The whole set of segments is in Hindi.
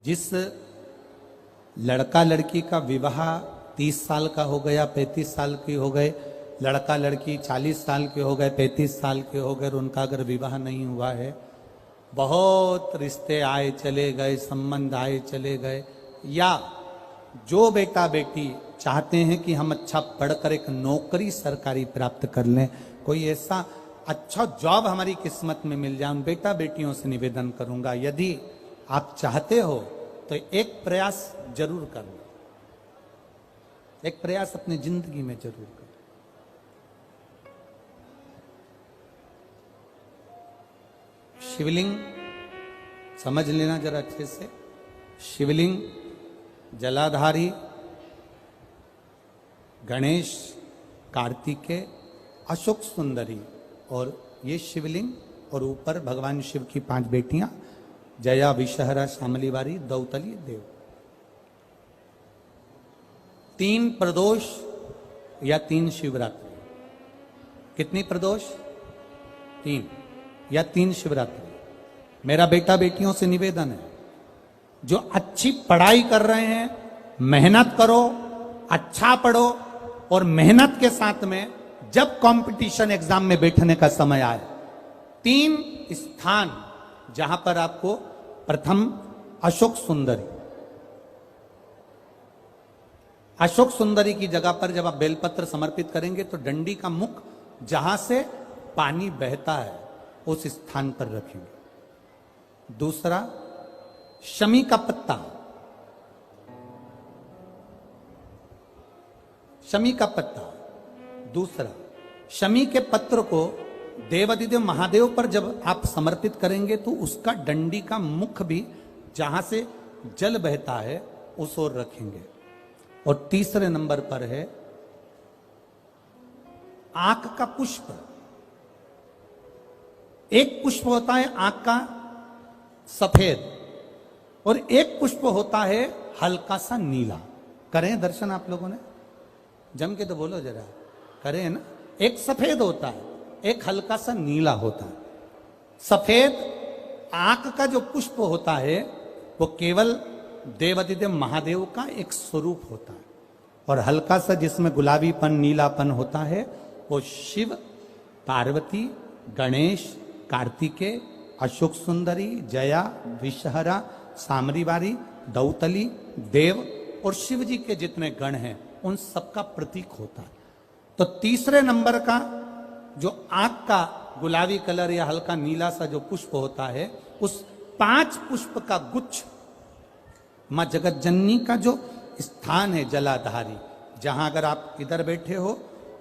जिस लड़का लड़की का विवाह 30 साल का हो गया, 35 साल की हो गए, लड़का लड़की 40 साल के हो गए, 35 साल के हो गए और उनका अगर विवाह नहीं हुआ है, बहुत रिश्ते आए चले गए, संबंध आए चले गए, या जो बेटा बेटी चाहते हैं कि हम अच्छा पढ़कर एक नौकरी सरकारी प्राप्त कर लें, कोई ऐसा अच्छा जॉब हमारी किस्मत में मिल जाए, उन बेटा बेटियों से निवेदन करूंगा, यदि आप चाहते हो तो एक प्रयास जरूर करना, एक प्रयास अपनी जिंदगी में जरूर करना। शिवलिंग समझ लेना जरा अच्छे से। शिवलिंग, जलाधारी, गणेश, कार्तिकेय, अशोक सुंदरी, और ये शिवलिंग, और ऊपर भगवान शिव की 5 बेटियां, जया, विषहरा, शामलीवारी, दौतली, देव। 3 प्रदोष या 3 शिवरात्रि। कितनी प्रदोष? 3 या 3 शिवरात्रि। मेरा बेटा बेटियों से निवेदन है, जो अच्छी पढ़ाई कर रहे हैं, मेहनत करो, अच्छा पढ़ो, और मेहनत के साथ में जब कंपटीशन एग्जाम में बैठने का समय आए, 3 स्थान जहां पर आपको प्रथम अशोक सुंदरी, अशोक सुंदरी की जगह पर जब आप बेलपत्र समर्पित करेंगे तो डंडी का मुख जहां से पानी बहता है उस स्थान पर रखेंगे। दूसरा, शमी का पत्ता, शमी का पत्ता। दूसरा, शमी के पत्र को देवादिदेव महादेव पर जब आप समर्पित करेंगे तो उसका डंडी का मुख भी जहां से जल बहता है उस ओर रखेंगे। और तीसरे नंबर पर है आंख का पुष्प। एक पुष्प होता है आंख का सफेद, और एक पुष्प होता है हल्का सा नीला। करें दर्शन आप लोगों ने? जम के तो बोलो जरा, करें ना? एक सफेद होता है, एक हल्का सा नीला होता है। सफेद आंख का जो पुष्प होता है वो केवल देवादिदेव महादेव का एक स्वरूप होता है, और हल्का सा जिसमें गुलाबीपन, नीलापन होता है वो शिव, पार्वती, गणेश, कार्तिकेय, अशोक सुंदरी, जया, विषहरा, सामरीवारी, दौतली, देव और शिव जी के जितने गण हैं उन सबका प्रतीक होता है। तो तीसरे नंबर का जो आंख का गुलाबी कलर या हल्का नीला सा जो पुष्प होता है, उस 5 पुष्प का गुच्छ मां जगत जननी का जो स्थान है जलाधारी, जहां अगर आप इधर बैठे हो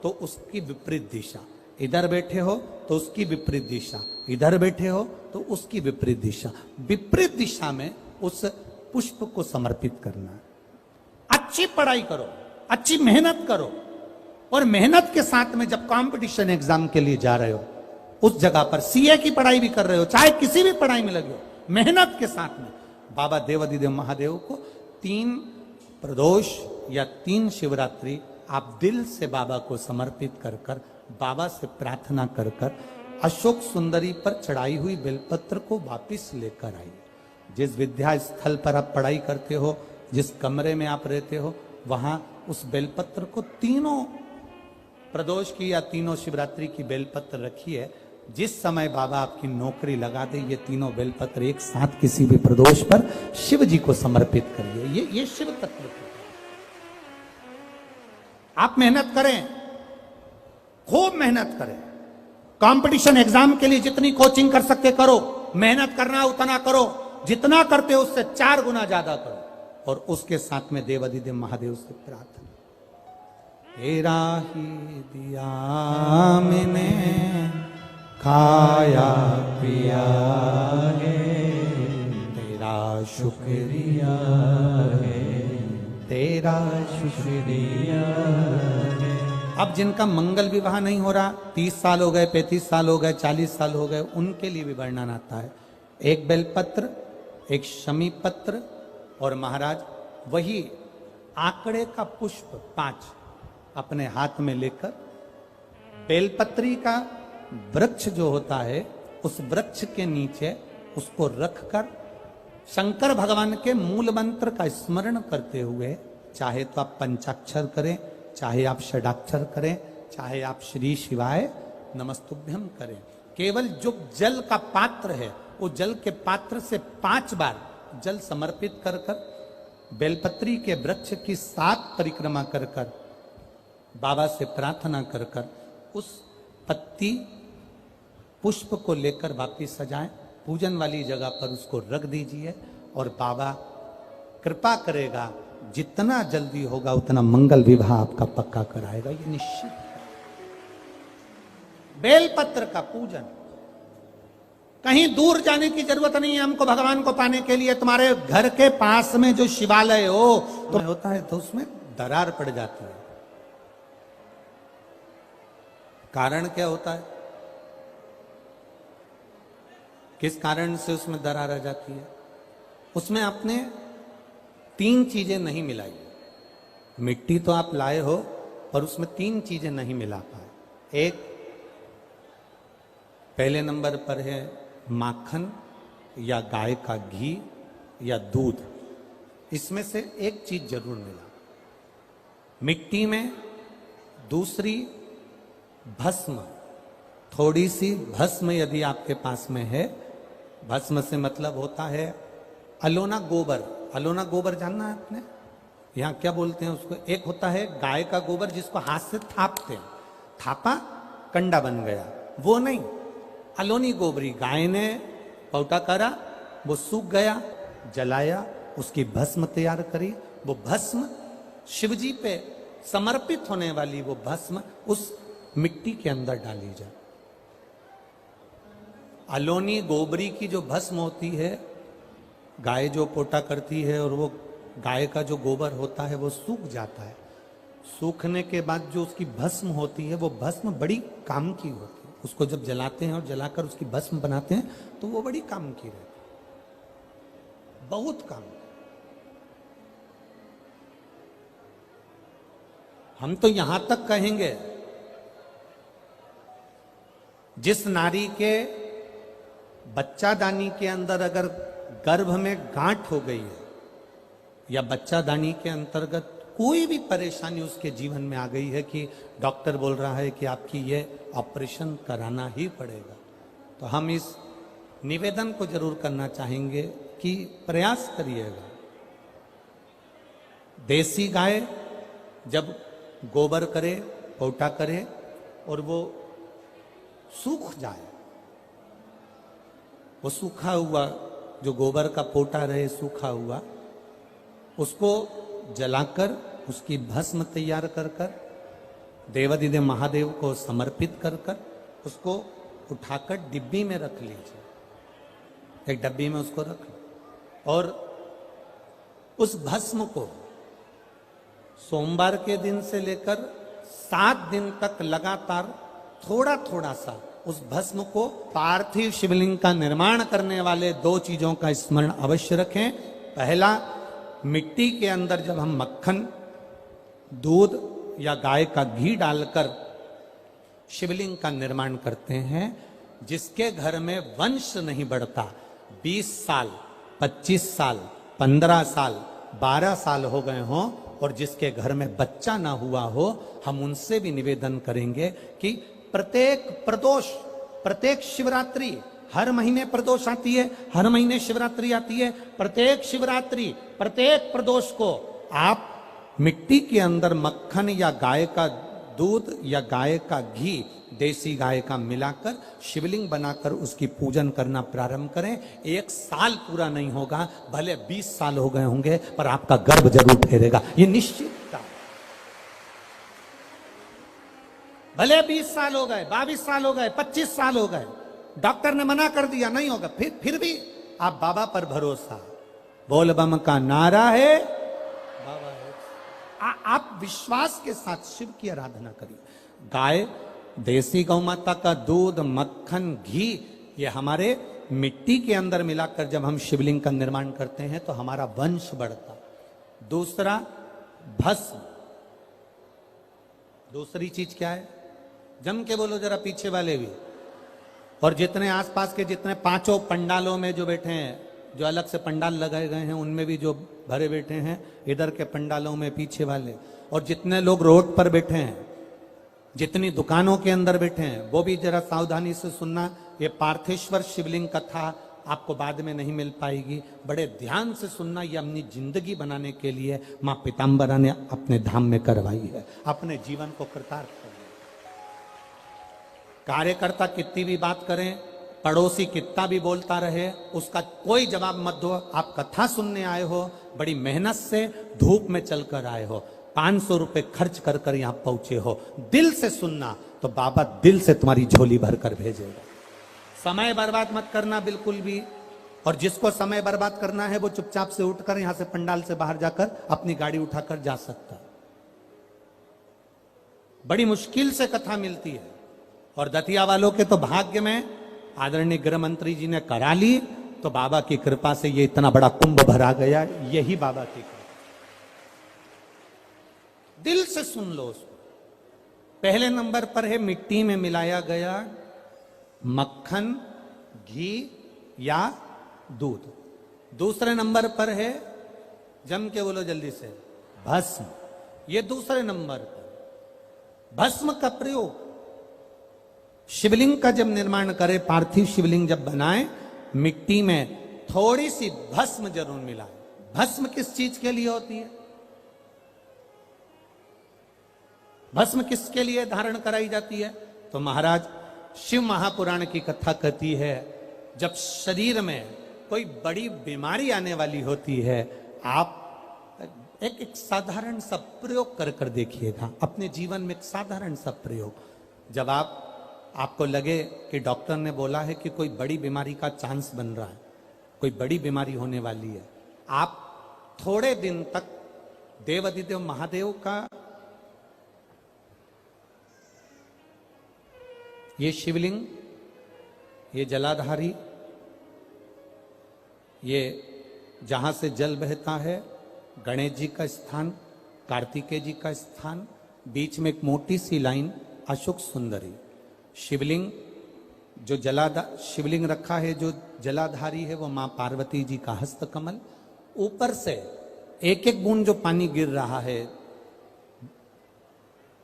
तो उसकी विपरीत दिशा, इधर बैठे हो तो उसकी विपरीत दिशा, इधर बैठे हो तो उसकी विपरीत दिशा, विपरीत दिशा में उस पुष्प को समर्पित करना है। अच्छी पढ़ाई करो, अच्छी मेहनत करो, और मेहनत के साथ में जब कंपटीशन एग्जाम के लिए जा रहे हो, उस जगह पर सीए की पढ़ाई भी कर रहे हो, चाहे किसी भी पढ़ाई में लगे हो, मेहनत के साथ में बाबा देवादिदेव महादेव को 3 प्रदोष या 3 शिवरात्रि आप दिल से बाबा को समर्पित कर कर, बाबा से प्रार्थना कर कर, अशोक सुंदरी पर चढ़ाई हुई बेलपत्र को वापिस लेकर आइए। जिस विद्या स्थल पर आप पढ़ाई करते हो, जिस कमरे में आप रहते हो, वहां उस बेलपत्र को 3 प्रदोष की या 3 शिवरात्रि की बेलपत्र रखिए। जिस समय बाबा आपकी नौकरी लगा दे, ये 3 बेलपत्र एक साथ किसी भी प्रदोष पर शिव जी को समर्पित करिए। ये शिव तत्व है। आप मेहनत करें, खूब मेहनत करें, कंपटीशन एग्जाम के लिए जितनी कोचिंग कर सकते करो, मेहनत करना उतना करो, जितना करते हो उससे 4 गुना ज्यादा करो, और उसके साथ में देवादिदेव महादेव से प्रार्थना, तेरा ही दिया मैंने खाया पिया है, तेरा शुक्रिया है, तेरा शुक्रिया है। अब जिनका मंगल विवाह नहीं हो रहा, 30 साल हो गए, 35 साल हो गए, 40 साल हो गए, उनके लिए भी वर्णन आता है। एक बेलपत्र, एक शमी पत्र, और महाराज वही आंकड़े का पुष्प 5 अपने हाथ में लेकर, बेलपत्री का वृक्ष जो होता है उस वृक्ष के नीचे उसको रखकर शंकर भगवान के मूल मंत्र का स्मरण करते हुए, चाहे तो आप पंचाक्षर करें, चाहे आप षडाक्षर करें, चाहे आप श्री शिवाय नमस्तुभ्यम करें, केवल जो जल का पात्र है वो जल के पात्र से 5 बार जल समर्पित कर कर, बेलपत्री के वृक्ष की 7 परिक्रमा कर कर, बाबा से प्रार्थना कर कर उस पत्ती पुष्प को लेकर वापिस सजाएं, पूजन वाली जगह पर उसको रख दीजिए और बाबा कृपा करेगा, जितना जल्दी होगा उतना मंगल विवाह आपका पक्का कराएगा, ये निश्चित है। बेलपत्र का पूजन, कहीं दूर जाने की जरूरत नहीं है हमको भगवान को पाने के लिए। तुम्हारे घर के पास में जो शिवालय हो तो होता है तो उसमें दरार पड़ जाती है। कारण क्या होता है? किस कारण से उसमें दरार आ जाती है? उसमें आपने 3 चीजें नहीं मिलाई। मिट्टी तो आप लाए हो पर उसमें 3 चीजें नहीं मिला पाए। एक, पहले नंबर पर है माखन या गाय का घी या दूध, इसमें से एक चीज जरूर मिला मिट्टी में। दूसरी, भस्म, थोड़ी सी भस्म यदि आपके पास में है, भस्म से मतलब होता है अलोना गोबर। अलोना गोबर जानना है आपने? यहां क्या बोलते हैं उसको? एक होता है गाय का गोबर जिसको हाथ से थापते हैं, थापा कंडा बन गया, वो नहीं। अलोनी गोबरी, गाय ने पौटा करा, वो सूख गया, जलाया, उसकी भस्म तैयार करी, वो भस्म शिवजी पे समर्पित होने वाली वो भस्म उस मिट्टी के अंदर डाली जाए। अलोनी गोबरी की जो भस्म होती है, गाय जो पोटा करती है और वो गाय का जो गोबर होता है वो सूख जाता है। सूखने के बाद जो उसकी भस्म होती है वो भस्म बड़ी काम की होती है। उसको जब जलाते हैं और जलाकर उसकी भस्म बनाते हैं तो वो बड़ी काम की रहती है, बहुत काम। हम तो यहां तक कहेंगे, जिस नारी के बच्चादानी के अंदर अगर गर्भ में गांठ हो गई है या बच्चादानी के अंतर्गत कोई भी परेशानी उसके जीवन में आ गई है कि डॉक्टर बोल रहा है कि आपकी ये ऑपरेशन कराना ही पड़ेगा, तो हम इस निवेदन को जरूर करना चाहेंगे कि प्रयास करिएगा। देसी गाय जब गोबर करे, पोटा करे और वो सूख जाए, वो सूखा हुआ जो गोबर का पोटा रहे सूखा हुआ, उसको जलाकर उसकी भस्म तैयार कर कर देवाधिदेव महादेव को समर्पित कर कर उसको उठाकर डिब्बी में रख लीजिए। एक डब्बी में उसको रख लो और उस भस्म को सोमवार के दिन से लेकर 7 दिन तक लगातार थोड़ा थोड़ा सा उस भस्म को, पार्थिव शिवलिंग का निर्माण करने वाले 2 चीजों का स्मरण अवश्य रखें। पहला, मिट्टी के अंदर जब हम मक्खन, दूध या गाय का घी डालकर शिवलिंग का निर्माण करते हैं, जिसके घर में वंश नहीं बढ़ता, 20 साल, 25 साल, 15 साल, 12 साल हो गए हों और जिसके घर में बच्चा ना हुआ हो, हम उनसे भी निवेदन करेंगे कि प्रत्येक प्रदोष, प्रत्येक शिवरात्रि, हर महीने प्रदोष आती है, हर महीने शिवरात्रि आती है, प्रत्येक शिवरात्रि, प्रत्येक प्रदोष को आप मिट्टी के अंदर मक्खन या गाय का दूध या गाय का घी, देसी गाय का मिलाकर शिवलिंग बनाकर उसकी पूजन करना प्रारंभ करें। 1 साल पूरा नहीं होगा, भले 20 साल हो गए होंगे, पर आपका गर्भ जरूर फेरेगा, ये निश्चित। भले 20 साल हो गए, 22 साल हो गए, 25 साल हो गए, डॉक्टर ने मना कर दिया नहीं होगा, फिर भी आप बाबा पर भरोसा, बोल बम का नारा है, बाबा है। आप विश्वास के साथ शिव की आराधना करिए। गाय, देसी गौ माता का दूध, मक्खन, घी, ये हमारे मिट्टी के अंदर मिलाकर जब हम शिवलिंग का निर्माण करते हैं तो हमारा वंश बढ़ता। दूसरा, भस्म। दूसरी चीज क्या है? जम के बोलो जरा, पीछे वाले भी, और जितने आसपास के जितने 5 पंडालों में जो बैठे हैं, जो अलग से पंडाल लगाए गए हैं उनमें भी जो भरे बैठे हैं, इधर के पंडालों में पीछे वाले, और जितने लोग रोड पर बैठे हैं, जितनी दुकानों के अंदर बैठे हैं, वो भी जरा सावधानी से सुनना। ये पार्थेश्वर शिवलिंग कथा आपको बाद में नहीं मिल पाएगी, बड़े ध्यान से सुनना। ये अपनी जिंदगी बनाने के लिए मां पीताम्बरा ने अपने धाम में करवाई है, अपने जीवन को कृतार्थ करने। कार्यकर्ता कितनी भी बात करें, पड़ोसी कितना भी बोलता रहे, उसका कोई जवाब मत दो। आप कथा सुनने आए हो, बड़ी मेहनत से धूप में चलकर आए हो, 500 रुपए खर्च कर कर यहां पहुंचे हो, दिल से सुनना तो बाबा दिल से तुम्हारी झोली भर कर भेजेगा। समय बर्बाद मत करना बिल्कुल भी। और जिसको समय बर्बाद करना है वो चुपचाप से उठकर यहां से पंडाल से बाहर जाकर अपनी गाड़ी उठाकर जा सकता है। बड़ी मुश्किल से कथा मिलती है, और दतिया वालों के तो भाग्य में आदरणीय गृह मंत्री जी ने करा ली, तो बाबा की कृपा से ये इतना बड़ा कुंभ भरा गया। यही बाबा की कृपा। दिल से सुन लो उसको। पहले नंबर पर है मिट्टी में मिलाया गया मक्खन, घी या दूध। दूसरे नंबर पर है, जम के बोलो जल्दी से, भस्म। ये दूसरे नंबर पर भस्म का प्रयोग। शिवलिंग का जब निर्माण करे, पार्थिव शिवलिंग जब बनाए, मिट्टी में थोड़ी सी भस्म जरूर मिलाए। भस्म किस चीज के लिए होती है? भस्म किसके लिए धारण कराई जाती है? तो महाराज शिव महापुराण की कथा कहती है, जब शरीर में कोई बड़ी बीमारी आने वाली होती है, आप एक साधारण सा प्रयोग कर कर देखिएगा अपने जीवन में। एक साधारण सा प्रयोग, जब आपको लगे कि डॉक्टर ने बोला है कि कोई बड़ी बीमारी का चांस बन रहा है, कोई बड़ी बीमारी होने वाली है, आप थोड़े दिन तक देवाधिदेव महादेव का ये शिवलिंग, ये जलाधारी, ये जहां से जल बहता है, गणेश जी का स्थान, कार्तिकेय जी का स्थान, बीच में एक मोटी सी लाइन अशोक सुंदरी, शिवलिंग जो शिवलिंग रखा है, जो जलाधारी है वो मां पार्वती जी का हस्तकमल, ऊपर से एक एक बूंद जो पानी गिर रहा है,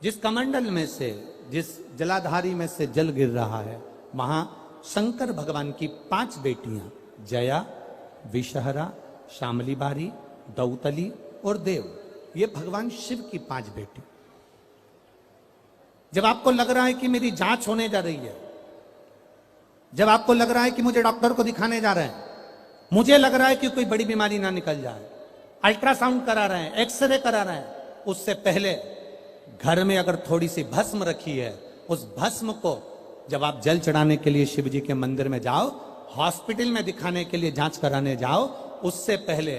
जिस कमंडल में से, जिस जलाधारी में से जल गिर रहा है, वहां शंकर भगवान की 5 बेटियां, जया, विषहरा, शामली बारी, दौतली और देव, ये भगवान शिव की 5 बेटी। जब आपको लग रहा है कि मेरी जांच होने जा रही है, जब आपको लग रहा है कि मुझे डॉक्टर को दिखाने जा रहे हैं, मुझे लग रहा है कि कोई बड़ी बीमारी ना निकल जाए, अल्ट्रासाउंड करा रहे हैं, एक्सरे करा रहे हैं, उससे पहले घर में अगर थोड़ी सी भस्म रखी है, उस भस्म को जब आप जल चढ़ाने के लिए शिव जी के मंदिर में जाओ, हॉस्पिटल में दिखाने के लिए जांच कराने जाओ, उससे पहले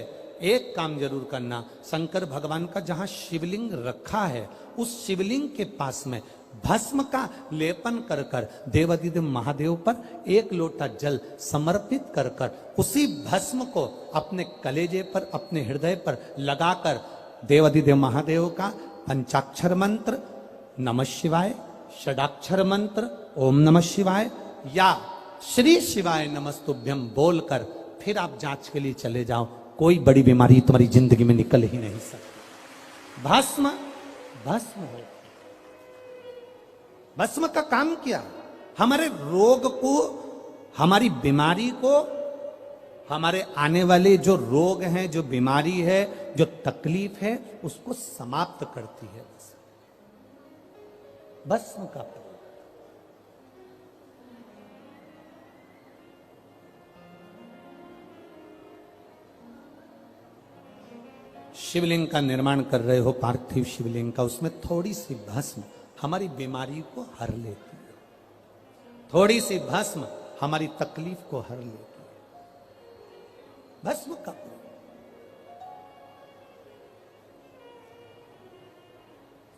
एक काम जरूर करना, शंकर भगवान का जहां शिवलिंग रखा है, उस शिवलिंग के पास में भस्म का लेपन कर कर देवाधिदेव महादेव पर 1 लोटा जल समर्पित कर कर उसी भस्म को अपने कलेजे पर, अपने हृदय पर लगाकर देवाधिदेव महादेव का पंचाक्षर मंत्र नमः शिवाय, षडाक्षर मंत्र ओम नमः शिवाय या श्री शिवाय नमस्तुभ्यम बोलकर फिर आप जांच के लिए चले जाओ। कोई बड़ी बीमारी तुम्हारी जिंदगी में निकल ही नहीं सकती। भस्म भस्म हो। भस्म का काम क्या? हमारे रोग को, हमारी बीमारी को, हमारे आने वाले जो रोग हैं, जो बीमारी है, जो तकलीफ है, उसको समाप्त करती है भस्म का प्रयोग। शिवलिंग का निर्माण कर रहे हो, पार्थिव शिवलिंग का, उसमें थोड़ी सी भस्म हमारी बीमारी को हर लेती है, थोड़ी सी भस्म हमारी तकलीफ को हर लेती है। भस्म का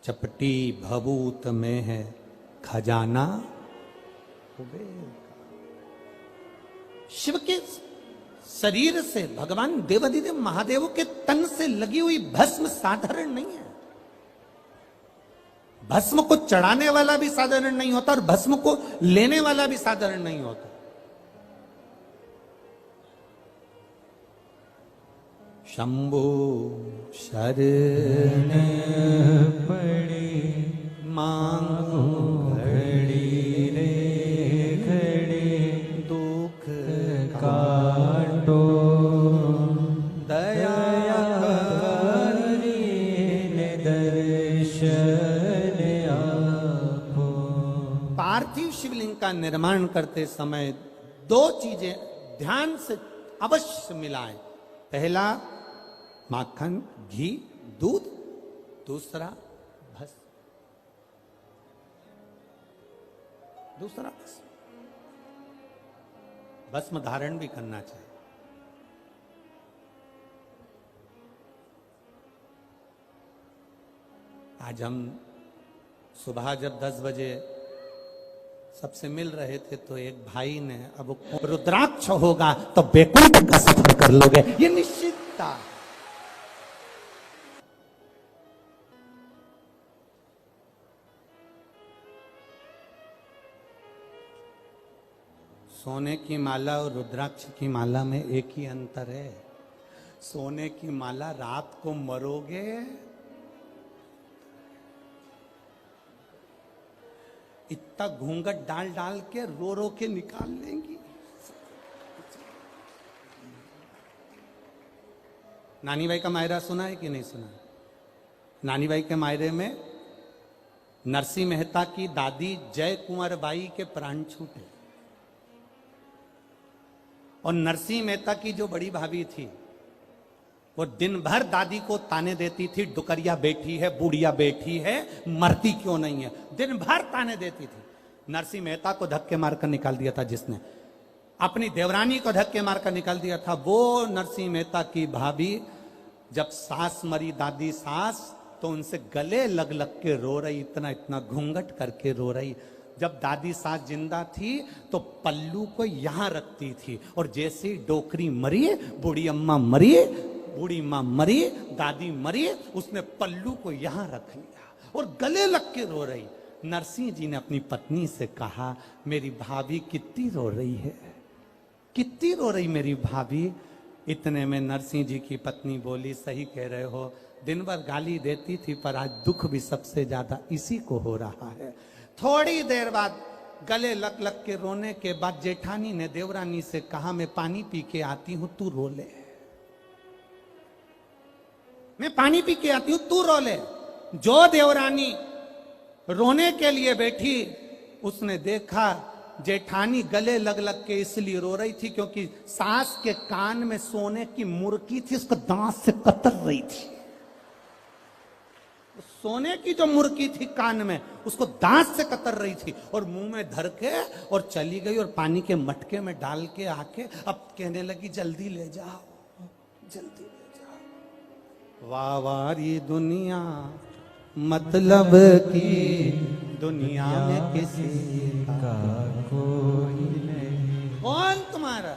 चपटी भभूत में है खजाना कुबेर का। शिव के शरीर से, भगवान देवाधिदेव महादेव के तन से लगी हुई भस्म साधारण नहीं है। भस्म को चढ़ाने वाला भी साधारण नहीं होता और भस्म को लेने वाला भी साधारण नहीं होता। शंभु शरण पड़ी मांगो घड़ी रे घड़ी दुख काटो दया करीने दर्शन आपो। पार्थिव शिवलिंग का निर्माण करते समय दो चीजें ध्यान से अवश्य मिलाएं। पहला माखन, घी, दूध, दूसरा भस्म। दूसरा भस्म, भस्म धारण भी करना चाहिए। आज हम सुबह जब 10 बजे सबसे मिल रहे थे तो एक भाई ने, अब रुद्राक्ष होगा तो बैकुंठ का सफर कर लोगे, ये निश्चित था। सोने की माला और रुद्राक्ष की माला में एक ही अंतर है। सोने की माला रात को मरोगे, इतना घूंघट डाल डाल के रो रो के निकाल लेंगी। नानी भाई का मायरा सुना है कि नहीं सुना? नानी भाई के मायरे में नरसिंह मेहता की दादी जय कुंवर बाई के प्राण छूटे और नरसिंह मेहता की जो बड़ी भाभी थी वो दिन भर दादी को ताने देती थी, डुकरिया बैठी है, बुढ़िया बैठी है, मरती क्यों नहीं है, दिन भर ताने देती थी। नरसिंह मेहता को धक्के मारकर निकाल दिया था जिसने, अपनी देवरानी को धक्के मारकर निकाल दिया था वो नरसिंह मेहता की भाभी। जब सास मरी, दादी सास, तो उनसे गले लग लग के रो रही, इतना इतना घूंघट करके रो रही। जब दादी सास जिंदा थी तो पल्लू को यहां रखती थी और जैसे ही डोकरी मरी, बूढ़ी अम्मा मरी, बूढ़ी माँ मरी, दादी मरी, उसने पल्लू को यहां रख लिया और गले लग के रो रही। नरसिंह जी ने अपनी पत्नी से कहा, मेरी भाभी कितनी रो रही है, कितनी रो रही मेरी भाभी। इतने में नरसिंह जी की पत्नी बोली, सही कह रहे हो, दिन भर गाली देती थी पर आज दुख भी सबसे ज्यादा इसी को हो रहा है। थोड़ी देर बाद गले लग लग के रोने के बाद जेठानी ने देवरानी से कहा, मैं पानी पी के आती हूं, तू रो ले, मैं पानी पी के आती हूं, तू रो ले। जो देवरानी रोने के लिए बैठी, उसने देखा जेठानी गले लग लग के इसलिए रो रही थी क्योंकि सास के कान में सोने की मुर्की थी, उसको दांत से कतर रही थी। सोने की जो मुर्की थी कान में, उसको दांत से कतर रही थी और मुंह में धर के और चली गई और पानी के मटके में डाल के आके अब कहने लगी, जल्दी ले जाओ, जल्दी ले जाओ। वाह वारी दुनिया, मतलब की दुनिया में किसी का कोई नहीं। कौन तुम्हारा,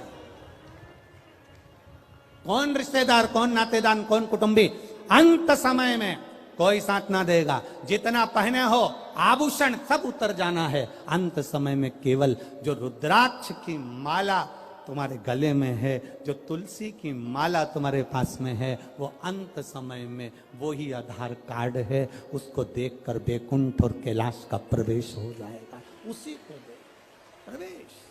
कौन रिश्तेदार, कौन नातेदार, कौन कुटुंबी, अंत समय में कोई साथ ना देगा। जितना पहने हो आभूषण सब उतर जाना है। अंत समय में केवल जो रुद्राक्ष की माला तुम्हारे गले में है, जो तुलसी की माला तुम्हारे पास में है, वो अंत समय में वो ही आधार कार्ड है। उसको देखकर बैकुंठ और कैलाश का प्रवेश हो जाएगा। उसी को दे प्रवेश।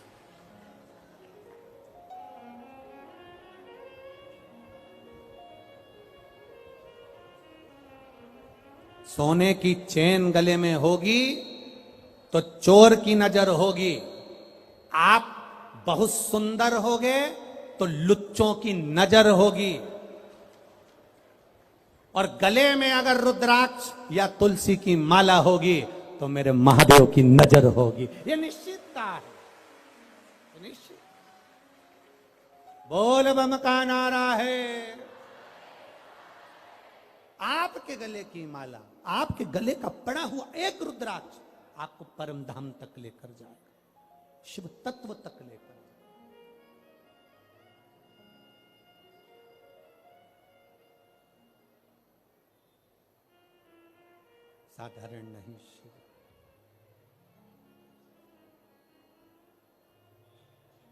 सोने की चेन गले में होगी तो चोर की नजर होगी। आप बहुत सुंदर होगे तो लुच्चों की नजर होगी। और गले में अगर रुद्राक्ष या तुलसी की माला होगी तो मेरे महादेव की नजर होगी। ये निश्चितता है, निश्चित। बोल बम का नारा है। आपके गले की माला, आपके गले का पड़ा हुआ एक रुद्राक्ष आपको परम धाम तक लेकर जाएगा, शिव तत्व तक लेकर। साधारण नहीं शिव,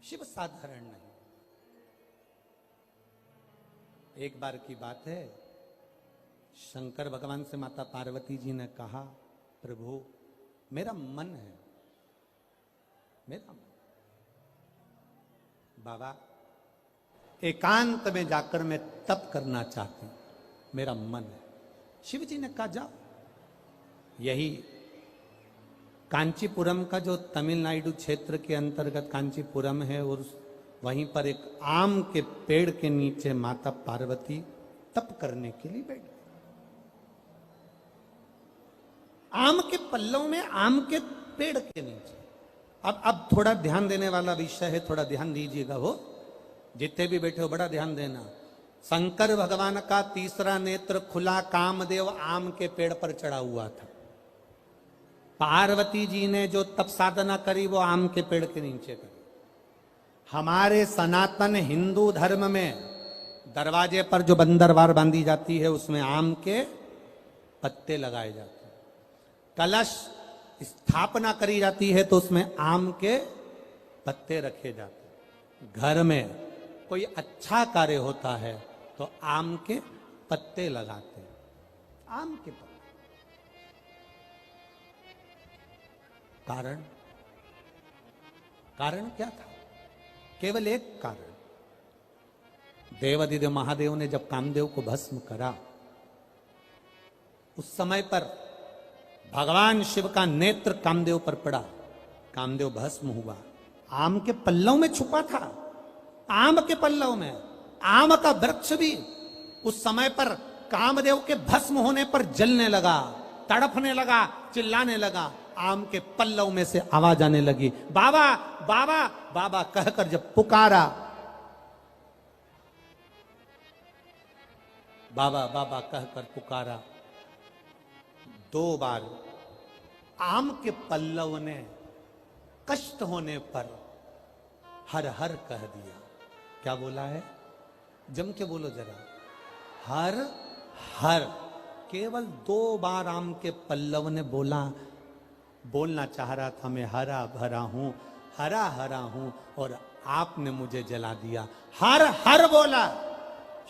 शिव साधारण नहीं। एक बार की बात है, शंकर भगवान से माता पार्वती जी ने कहा, प्रभु मेरा मन है, मेरा मन, बाबा एकांत में जाकर मैं तप करना चाहती हूं, मेरा मन है। शिव जी ने कहा जाओ। यही कांचीपुरम का जो तमिलनाडु क्षेत्र के अंतर्गत कांचीपुरम है, और वहीं पर एक आम के पेड़ के नीचे माता पार्वती तप करने के लिए बैठ गई। आम के पल्लव में, आम के पेड़ के नीचे। अब थोड़ा ध्यान देने वाला विषय है, थोड़ा ध्यान दीजिएगा। वो जितने भी बैठे हो बड़ा ध्यान देना। शंकर भगवान का तीसरा नेत्र खुला, कामदेव आम के पेड़ पर चढ़ा हुआ था। पार्वती जी ने जो तप साधना करी वो आम के पेड़ के नीचे करी। हमारे सनातन हिंदू धर्म में दरवाजे पर जो बंदरवार बांधी जाती है उसमें आम के पत्ते लगाए जाते हैं। कलश स्थापना करी जाती है तो उसमें आम के पत्ते रखे जाते हैं। घर में कोई अच्छा कार्य होता है तो आम के पत्ते लगाते हैं। आम के पत्ते। कारण क्या था? केवल एक कारण। देवाधिदेव महादेव ने जब कामदेव को भस्म करा, उस समय पर भगवान शिव का नेत्र कामदेव पर पड़ा, कामदेव भस्म हुआ। आम के पल्लव में छुपा था, आम के पल्लव में। आम का वृक्ष भी उस समय पर कामदेव के भस्म होने पर जलने लगा, तड़पने लगा, चिल्लाने लगा। आम के पल्लव में से आवाज आने लगी, बाबा बाबा बाबा कहकर जब पुकारा, बाबा बाबा कहकर पुकारा, 2 बार आम के पल्लव ने कष्ट होने पर हर हर कह दिया। क्या बोला है? जम के बोलो जरा। हर हर। केवल 2 बार आम के पल्लव ने बोलना चाह रहा था, मैं हरा भरा हूं, हरा हरा हूं, और आपने मुझे जला दिया। हर हर बोला।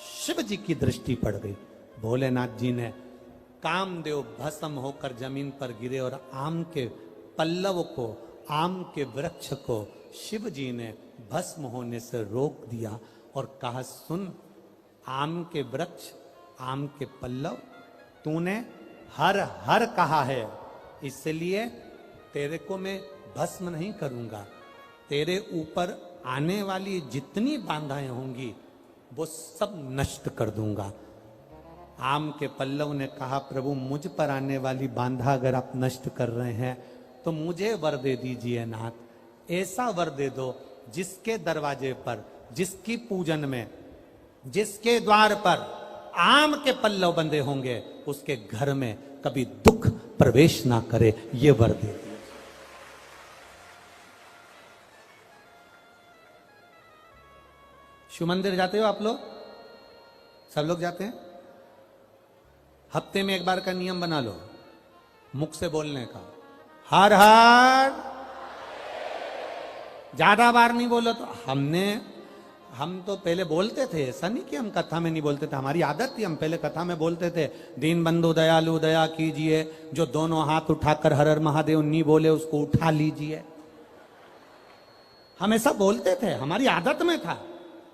शिव जी की दृष्टि पड़ गई। भोलेनाथ जी ने कामदेव भस्म होकर जमीन पर गिरे और आम के पल्लव को, आम के वृक्ष को शिव जी ने भस्म होने से रोक दिया और कहा, सुन आम के वृक्ष, आम के पल्लव, तूने हर हर कहा है, इसलिए तेरे को मैं भस्म नहीं करूंगा। तेरे ऊपर आने वाली जितनी बाधाएं होंगी वो सब नष्ट कर दूंगा। आम के पल्लव ने कहा, प्रभु मुझ पर आने वाली बाधा अगर आप नष्ट कर रहे हैं तो मुझे वर दे दीजिए नाथ। ऐसा वर दे दो जिसके दरवाजे पर, जिसकी पूजन में, जिसके द्वार पर आम के पल्लव बंधे होंगे उसके घर में कभी दुख प्रवेश ना करे, ये वर दे दिया। शिव मंदिर जाते हो आप लोग? सब लोग जाते हैं? हफ्ते में एक बार का नियम बना लो, मुख से बोलने का, हर हर। ज्यादा बार नहीं बोलो तो हम तो पहले बोलते थे, ऐसा नहीं कि हम कथा में नहीं बोलते थे, हमारी आदत थी, हम पहले कथा में बोलते थे, दीन बंधु दयालु दया कीजिए, जो दोनों हाथ उठाकर हर हर महादेव नहीं बोले उसको उठा लीजिए। हम ऐसा बोलते थे, हमारी आदत में था,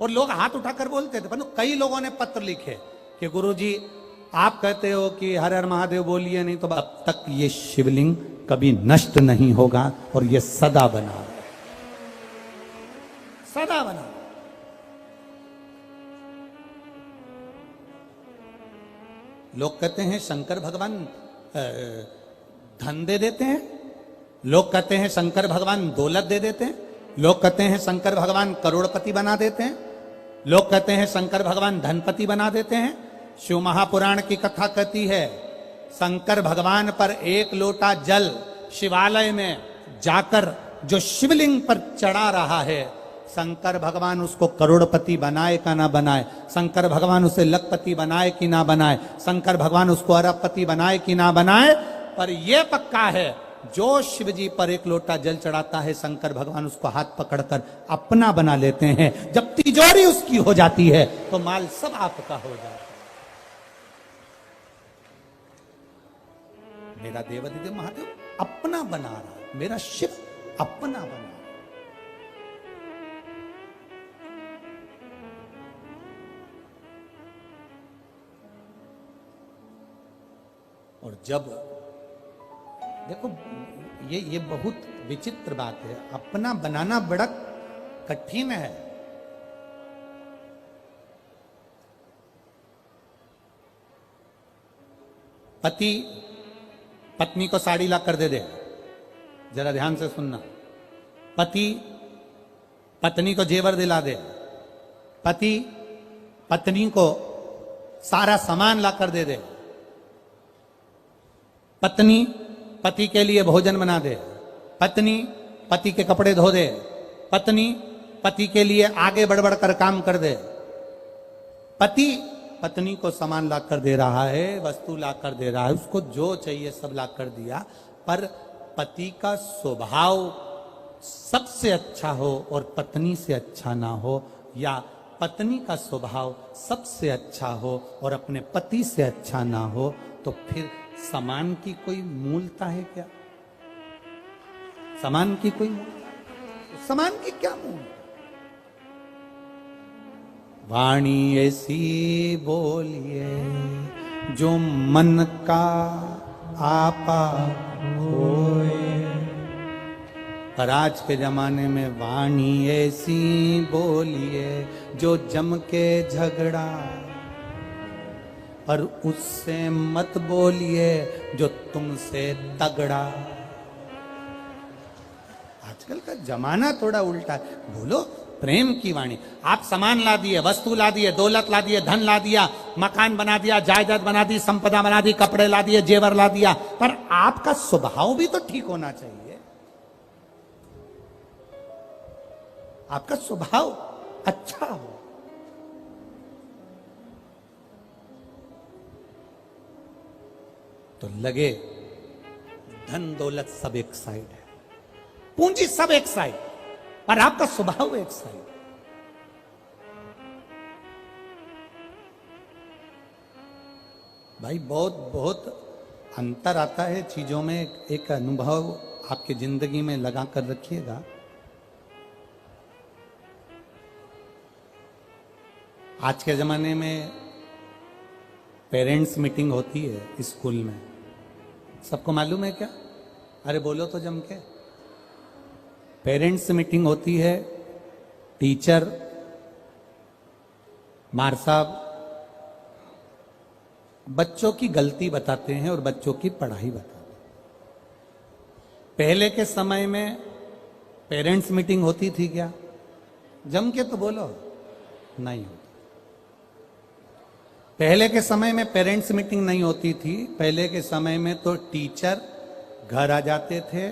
और लोग हाथ उठाकर बोलते थे। परंतु कई लोगों ने पत्र लिखे कि गुरुजी आप कहते हो कि हर हर महादेव बोलिए, नहीं तो अब तक ये शिवलिंग कभी नष्ट नहीं होगा और ये सदा बना, सदा बना। लोग कहते हैं शंकर भगवान धन दे देते हैं, लोग कहते हैं शंकर भगवान दौलत दे देते हैं, लोग कहते हैं शंकर भगवान करोड़पति बना देते हैं, लोग कहते हैं शंकर भगवान धनपति बना देते हैं। शिव महापुराण की कथा कहती है, शंकर भगवान पर 1 लोटा जल शिवालय में जाकर जो शिवलिंग पर चढ़ा रहा है, शंकर भगवान उसको करोड़पति बनाए का ना बनाए, शंकर भगवान उसे लखपति बनाए कि ना बनाए, शंकर भगवान उसको अरबपति बनाए कि ना बनाए, पर यह पक्का है जो शिव जी पर एक लोटा जल चढ़ाता है, शंकर भगवान उसको हाथ पकड़कर अपना बना लेते हैं। जब तिजोरी उसकी हो जाती है तो माल सब आपका हो जाता है। मेरा देवाधिदेव महादेव अपना बना रहा है, मेरा शिव अपना बना रहा है। और जब देखो ये बहुत विचित्र बात है, अपना बनाना बड़ा कठिन है। पति पत्नी को साड़ी ला कर दे, जरा ध्यान से सुनना। पति पत्नी को जेवर दिला दे, पति पत्नी को सारा सामान ला कर दे, पत्नी पति के लिए भोजन बना दे, पत्नी पति के कपड़े धो दे, पत्नी पति के लिए आगे बढ़ बढ़ कर काम कर दे, पति पत्नी को सामान ला कर दे रहा है, वस्तु ला कर दे रहा है, उसको जो चाहिए सब ला कर दिया। पर पति का स्वभाव सबसे अच्छा हो और पत्नी से अच्छा ना हो, या पत्नी का स्वभाव सबसे अच्छा हो और अपने पति से अच्छा ना हो, तो फिर समान की कोई मूलता है क्या? समान की कोई समान की क्या मूल? वाणी ऐसी बोलिए जो मन का आपा होए। पर आज के जमाने में वाणी ऐसी बोलिए जो जम के झगड़ा, पर उससे मत बोलिए जो तुमसे तगड़ा। आजकल का जमाना थोड़ा उल्टा है। बोलो प्रेम की वाणी। आप सामान ला दिए, वस्तु ला दिए, दौलत ला दिए, धन ला दिया, मकान बना दिया, जायदाद बना दी, संपदा बना दी, कपड़े ला दिए, जेवर ला दिया, पर आपका स्वभाव भी तो ठीक होना चाहिए। आपका स्वभाव अच्छा हो। तो लगे धन दौलत सब एक साइड है, पूंजी सब एक साइड, पर आपका स्वभाव एक साइड। भाई बहुत बहुत अंतर आता है चीजों में। एक अनुभव आपकी जिंदगी में लगा कर रखिएगा। आज के जमाने में पेरेंट्स मीटिंग होती है स्कूल में, सबको मालूम है क्या? अरे बोलो तो जम के। पेरेंट्स मीटिंग होती है, टीचर मार साहब बच्चों की गलती बताते हैं और बच्चों की पढ़ाई बताते हैं। पहले के समय में पेरेंट्स मीटिंग होती थी क्या? जम के तो बोलो। नहीं होती। पहले के समय में पेरेंट्स मीटिंग नहीं होती थी। पहले के समय में तो टीचर घर आ जाते थे,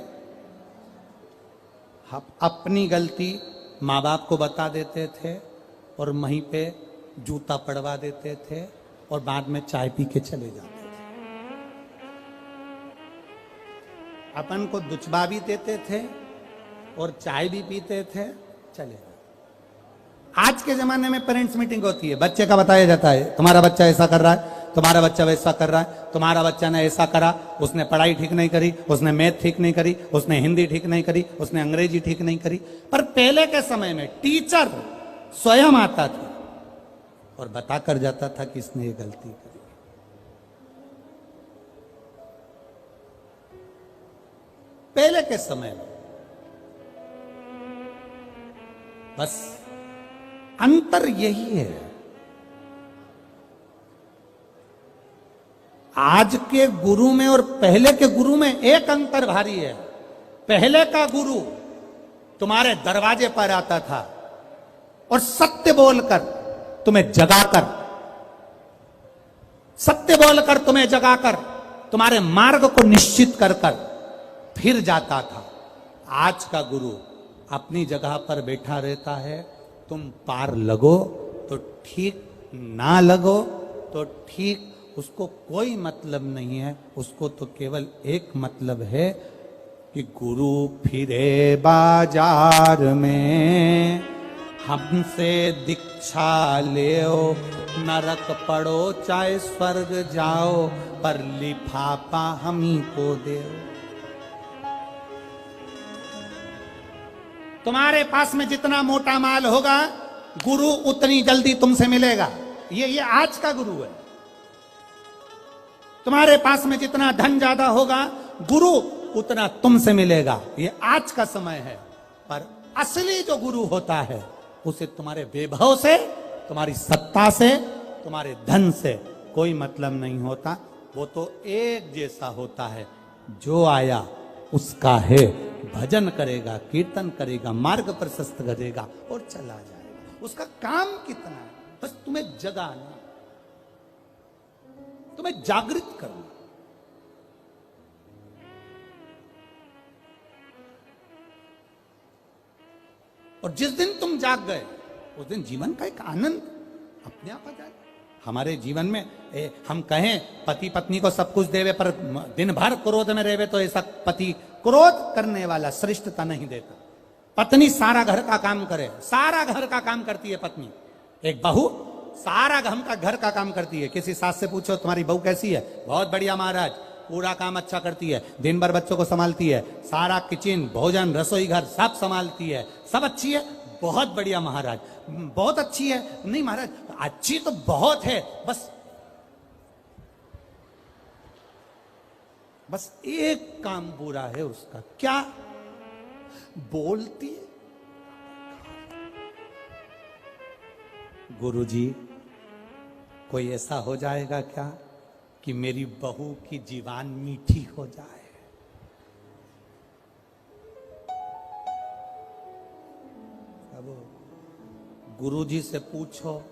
अपनी गलती माँ बाप को बता देते थे और वहीं पे जूता पड़वा देते थे और बाद में चाय पी के चले जाते थे। अपन को दुचबा भी देते थे और चाय भी पीते थे, चले जाते। आज के जमाने में पेरेंट्स मीटिंग होती है, बच्चे का बताया जाता है, तुम्हारा बच्चा ऐसा कर रहा है, तुम्हारा बच्चा वैसा कर रहा है, तुम्हारा बच्चा ने ऐसा करा, उसने पढ़ाई ठीक नहीं करी, उसने मैथ ठीक नहीं करी, उसने हिंदी ठीक नहीं करी, उसने अंग्रेजी ठीक नहीं करी। पर पहले के समय में टीचर स्वयं आता था और बता कर जाता था कि इसने ये गलती करी। पहले के समय में बस अंतर यही है। आज के गुरु में और पहले के गुरु में एक अंतर भारी है। पहले का गुरु तुम्हारे दरवाजे पर आता था और सत्य बोलकर तुम्हें जगाकर, सत्य बोलकर तुम्हें जगाकर तुम्हारे मार्ग को निश्चित कर कर फिर जाता था। आज का गुरु अपनी जगह पर बैठा रहता है, तुम पार लगो तो ठीक, ना लगो तो ठीक, उसको कोई मतलब नहीं है। उसको तो केवल एक मतलब है कि गुरु फिरे बाजार में, हमसे दीक्षा लेओ, नरक पड़ो चाहे स्वर्ग जाओ, पर लिफाफा हम ही को दे। तुम्हारे पास में जितना मोटा माल होगा, गुरु उतनी जल्दी तुमसे मिलेगा। ये आज का गुरु है। तुम्हारे पास में जितना धन ज्यादा होगा, गुरु उतना तुमसे मिलेगा। ये आज का समय है। पर असली जो गुरु होता है, उसे तुम्हारे वैभव से, तुम्हारी सत्ता से, तुम्हारे धन से कोई मतलब नहीं होता। वो तो एक जैसा होता है। जो आया उसका है, भजन करेगा, कीर्तन करेगा, मार्ग प्रशस्त करेगा और चला जाएगा। उसका काम कितना है? बस तुम्हें जगाना, तुम्हें जागृत करना। और जिस दिन तुम जाग गए, उस दिन जीवन का एक आनंद अपने आप आ जाएगा। हमारे जीवन में हम कहें पति पत्नी को सब कुछ देवे, पर दिन भर क्रोध में रहेवे, तो ऐसा पति, क्रोध करने वाला श्रेष्ठता नहीं देता। पत्नी सारा घर का काम करे, सारा घर का काम करती है पत्नी। एक बहू सारा घर का काम करती है। किसी सास से पूछो तुम्हारी बहू कैसी है? बहुत बढ़िया महाराज, पूरा काम अच्छा करती है, दिन भर बच्चों को संभालती है, सारा किचन, भोजन, रसोई घर सब संभालती है, सब अच्छी है, बहुत बढ़िया महाराज, बहुत अच्छी है। नहीं महाराज, अच्छी तो बहुत है, बस एक काम बुरा है उसका। क्या? बोलती है। गुरुजी, कोई ऐसा हो जाएगा क्या कि मेरी बहू की जीवान मीठी हो जाए? अब गुरुजी से पूछो,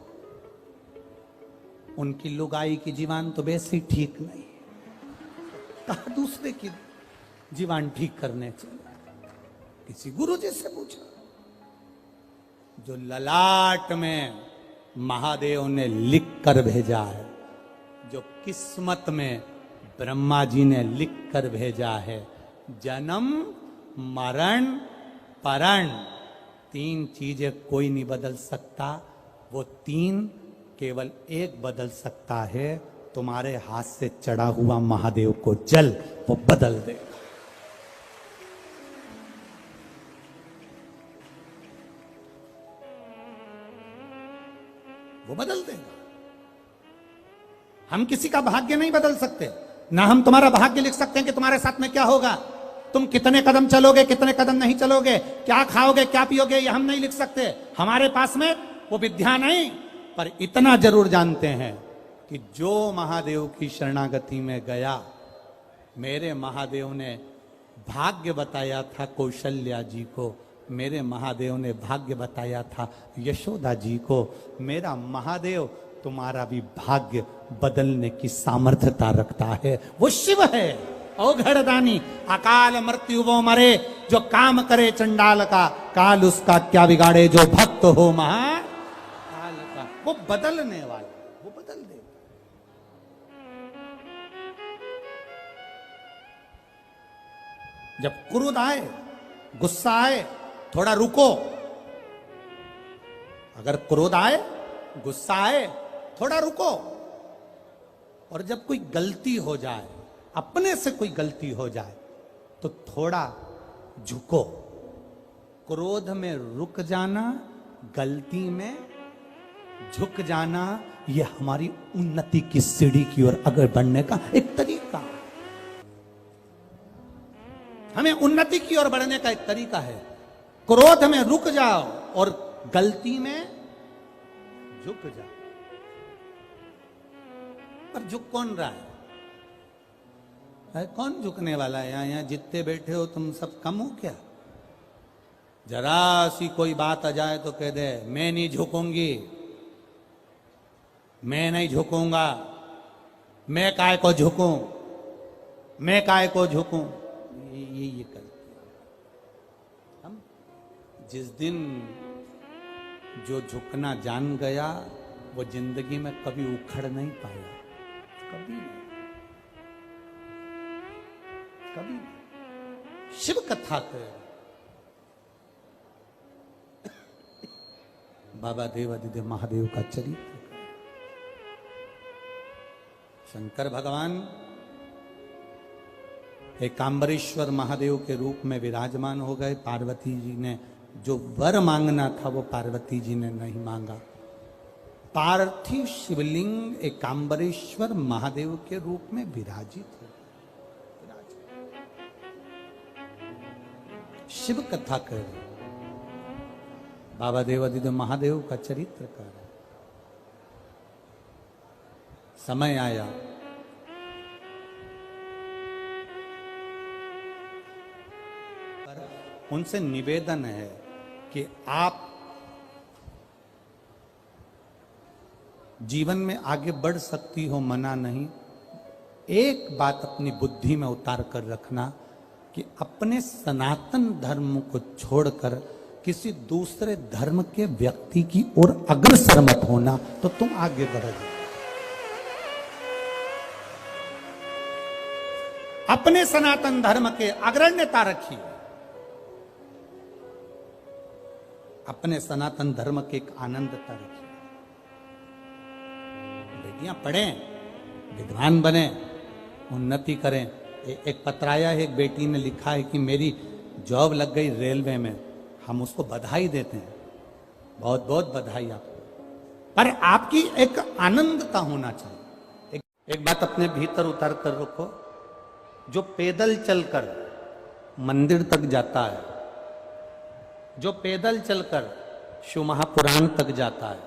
उनकी लुगाई की जीवान तो वैसे ही ठीक नहीं, कहा दूसरे की जीवान ठीक करने चले। किसी गुरुजी से पूछो। जो ललाट में महादेव ने लिख कर भेजा है, जो किस्मत में ब्रह्मा जी ने लिख कर भेजा है, जन्म मरण परण, 3 चीजें कोई नहीं बदल सकता। वो 3 केवल एक बदल सकता है, तुम्हारे हाथ से चढ़ा हुआ महादेव को जल, वो बदल देगा। वो बदल देगा। हम किसी का भाग्य नहीं बदल सकते, ना हम तुम्हारा भाग्य लिख सकते हैं कि तुम्हारे साथ में क्या होगा, तुम कितने कदम चलोगे, कितने कदम नहीं चलोगे, क्या खाओगे, क्या पियोगे, ये हम नहीं लिख सकते। हमारे पास में वो विद्या नहीं। पर इतना जरूर जानते हैं कि जो महादेव की शरणागति में गया, मेरे महादेव ने भाग्य बताया था कौशल्या जी को, मेरे महादेव ने भाग्य बताया था यशोदा जी को। मेरा महादेव तुम्हारा भी भाग्य बदलने की सामर्थ्यता रखता है। वो शिव है, औघड़दानी, अकाल मृत्यु वो मरे, जो काम करे चंडाल का, काल उसका क्या बिगाड़े, जो भक्त हो महाकाल का। वो बदलने वाला, वो बदल दे। जब क्रोध आए, गुस्सा आए, थोड़ा रुको। अगर क्रोध आए, गुस्सा आए, थोड़ा रुको। और जब कोई गलती हो जाए, अपने से कोई गलती हो जाए, तो थोड़ा झुको। क्रोध में रुक जाना, गलती में झुक जाना, यह हमारी उन्नति की सीढ़ी की ओर आगे बढ़ने का एक तरीका है। हमें उन्नति की ओर बढ़ने का एक तरीका है। क्रोध में रुक जाओ और गलती में झुक जाओ। पर झुक कौन रहा है? कौन झुकने वाला है? यहां जितने बैठे हो तुम सब कम हो क्या? जरा सी कोई बात आ जाए तो कह दे मैं नहीं झुकूंगी, मैं नहीं झुकूंगा, मैं काय को झुकूं, मैं काय को झुकूं। ये करते हम। जिस दिन जो झुकना जान गया, वो जिंदगी में कभी उखड़ नहीं पाया, कभी नहीं, कभी नहीं। शिव कथा के बाबा देवादिदेव महादेव का चरित्र, शंकर भगवान एकांबरेश्वर महादेव के रूप में विराजमान हो गए। पार्वती जी ने जो वर मांगना था वो पार्वती जी ने नहीं मांगा। पार्थिव शिवलिंग एकांबरेश्वर महादेव के रूप में विराजित हो। शिव कथा कर बाबा देवादिदेव महादेव का चरित्र कर। समय आया उनसे निवेदन है कि आप जीवन में आगे बढ़ सकती हो, मना नहीं। एक बात अपनी बुद्धि में उतार कर रखना कि अपने सनातन धर्म को छोड़कर किसी दूसरे धर्म के व्यक्ति की ओर अग्रसर मत होना, तो तुम आगे बढ़ोगे। अपने सनातन धर्म के अग्रण्यता रखिए, अपने सनातन धर्म के एक आनंदता रखिए। बेटियां पढ़ें, विद्वान बने, उन्नति करें। एक पत्र आया है, एक बेटी ने लिखा है कि मेरी जॉब लग गई रेलवे में। हम उसको बधाई देते हैं, बहुत बहुत बधाई आपको, पर आपकी एक आनंदता होना चाहिए। एक बात अपने भीतर उतार कर रखो, जो पैदल चलकर मंदिर तक जाता है, जो पैदल चलकर शिव महापुराण तक जाता है,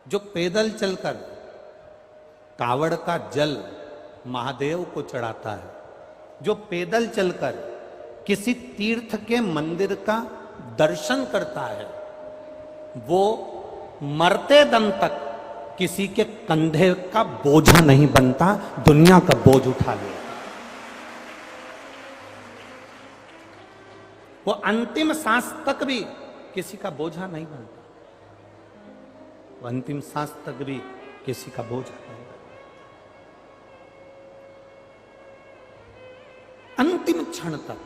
जो पैदल चलकर कावड़ का जल महादेव को चढ़ाता है, जो पैदल चलकर किसी तीर्थ के मंदिर का दर्शन करता है, वो मरते दम तक किसी के कंधे का बोझा नहीं बनता, दुनिया का बोझ उठा ले। वो अंतिम सांस तक भी किसी का बोझा नहीं बनता, वो अंतिम सांस तक भी किसी का बोझा नहीं बनता। अंतिम क्षण तक।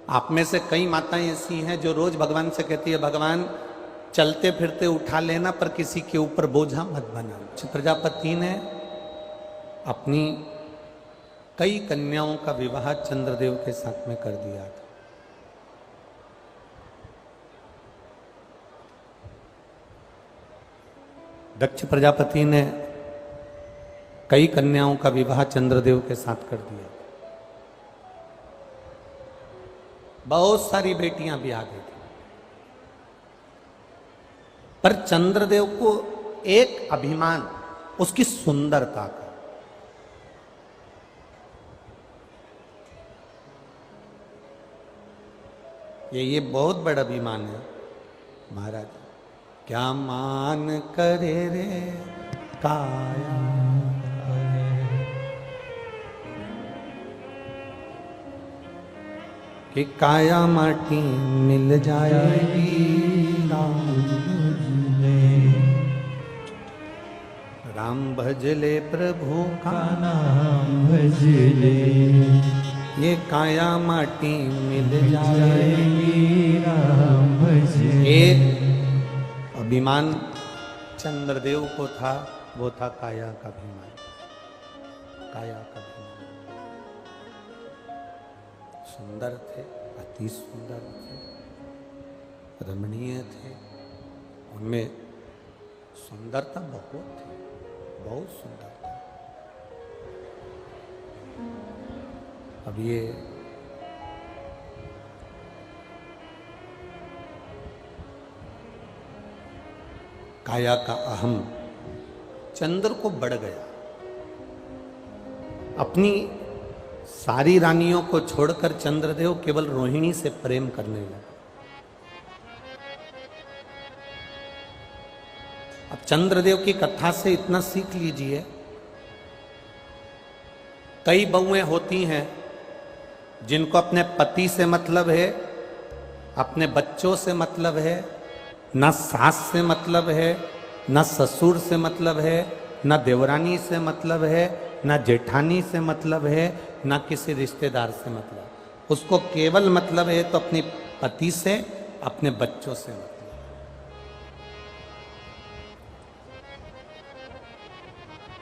आप में से कई माताएं ऐसी हैं जो रोज भगवान से कहती है, भगवान चलते फिरते उठा लेना पर किसी के ऊपर बोझा मत बना। प्रजापति ने अपनी कई कन्याओं का विवाह चंद्रदेव के साथ में कर दिया था। दक्ष प्रजापति ने कई कन्याओं का विवाह चंद्रदेव के साथ कर दिया। बहुत सारी बेटियां भी आ गई थी, पर चंद्रदेव को एक अभिमान उसकी सुंदरता का। ये बहुत बड़ा अभिमान है महाराज। क्या मान करे रे काया, कि काया माटी मिल जाएगी राम भजले प्रभु का नाम भजले, ये काया माटी मिल जाएगी राम भजले। एक अभिमान चंद्रदेव को था, वो था काया का अभिमान। काया का अभिमान। सुंदर थे, अति सुंदर थे, रमणीय थे, उनमें सुंदरता बहुत थी, बहुत सुंदर था। अब ये काया का अहम चंद्र को बढ़ गया। अपनी सारी रानियों को छोड़कर चंद्रदेव केवल रोहिणी से प्रेम करने लगा। अब चंद्रदेव की कथा से इतना सीख लीजिए, कई बहुएं होती हैं जिनको अपने पति से मतलब है, अपने बच्चों से मतलब है, ना सास से मतलब है, ना ससुर से मतलब है, ना देवरानी से मतलब है, ना जेठानी से मतलब है, ना किसी रिश्तेदार से मतलब, उसको केवल मतलब है तो अपने पति से, अपने बच्चों से मतलब।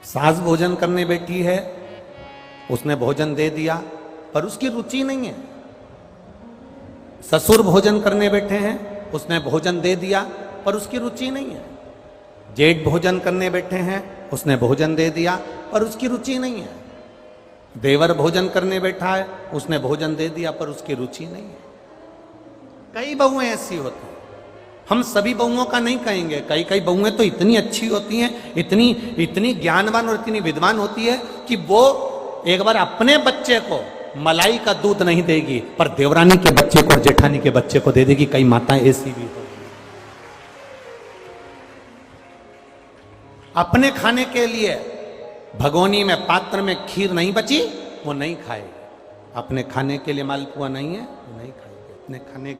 सास भोजन करने बैठी है, उसने भोजन दे दिया पर उसकी रुचि नहीं है। ससुर भोजन करने बैठे हैं, उसने भोजन दे दिया पर उसकी रुचि नहीं है। जेठ भोजन करने बैठे हैं, उसने भोजन दे दिया पर उसकी रुचि नहीं है। देवर भोजन करने बैठा है, उसने भोजन दे दिया पर उसकी रुचि नहीं है। कई बहुएं ऐसी होती हैं, हम सभी बहुओं का नहीं कहेंगे, कई कई बहुएं तो इतनी अच्छी होती हैं, इतनी इतनी ज्ञानवान और इतनी विद्वान होती है कि वो एक बार अपने बच्चे को मलाई का दूध नहीं देगी पर देवरानी के बच्चे को और जेठानी के बच्चे को दे देगी। कई माताएं ऐसी भी होगी। अपने खाने के लिए भगोनी में, पात्र में खीर नहीं बची, वो नहीं खाएगी। अपने खाने के लिए मालपुआ नहीं है, वो नहीं खाएगी। अपने खाने